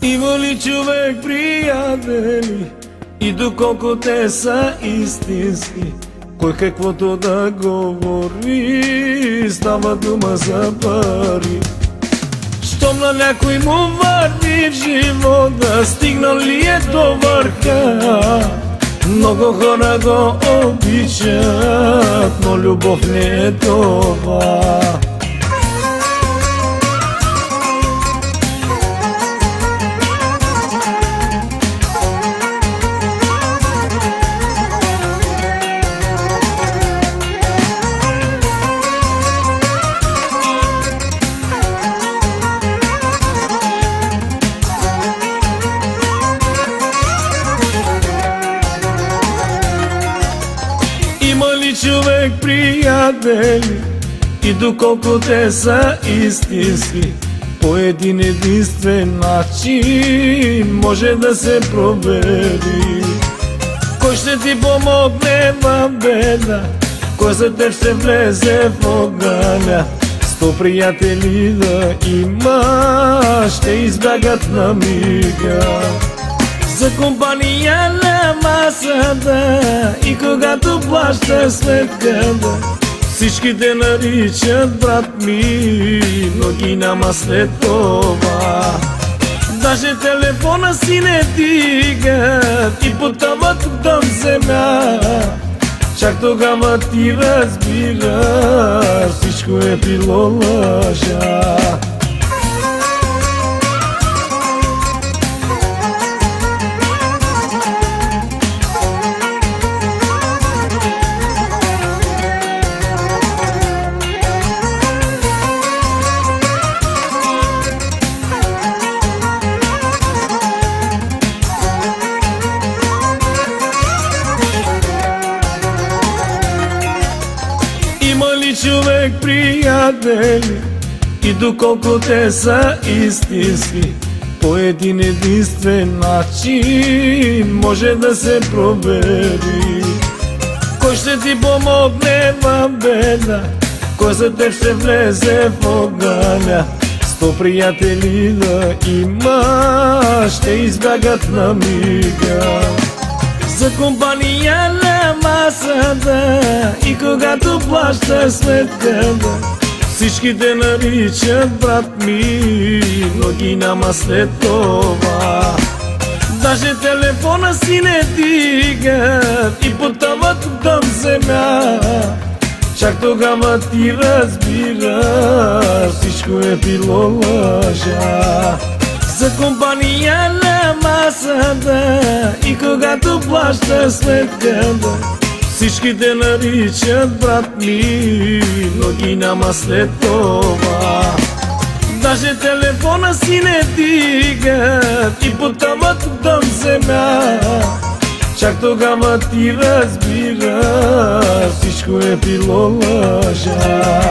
Има ли човек приятели и доколко те са истински, кой каквото да говори, става дума за пари. Щом на някой му върви в живота, стигнал ли е до върха? Много хора го обичат, но любов не е това. Има ли човек приятели и доколко те са истински, по един единствен начин може да се провери. Кой ще ти помогне в беда, кой за теб ще влезе в огъня? 100 приятели да има, ще избягат на мига. За компания на масата и когато плащаш сметката, всички те наричат брат ми, но ги няма след това. Даже телефона си не дигат и потъват в земя. Чак тогава ти разбираш, всичко е било лъжа. Има ли човек приятели и доколко те са истински, по един единствен начин може да се провери. Кой ще ти помогне в беда, кой за теб ще влезе в огъня? 100 приятели да има, ще избягат на мига. За компания на масата и когато плащаш сметката, всички те наричат брат ми, но ги няма след това. Даже телефона си не дигат и потъват в земя. Чак тогава ти разбираш, всичко е било лъжа. За компания на масата и когато плащаш сметката, всички те наричат брат ми, но ги няма след това. Даже телефона си не дигат и потъват в земя. Чак тогава ти разбираш, всичко е било лъжа.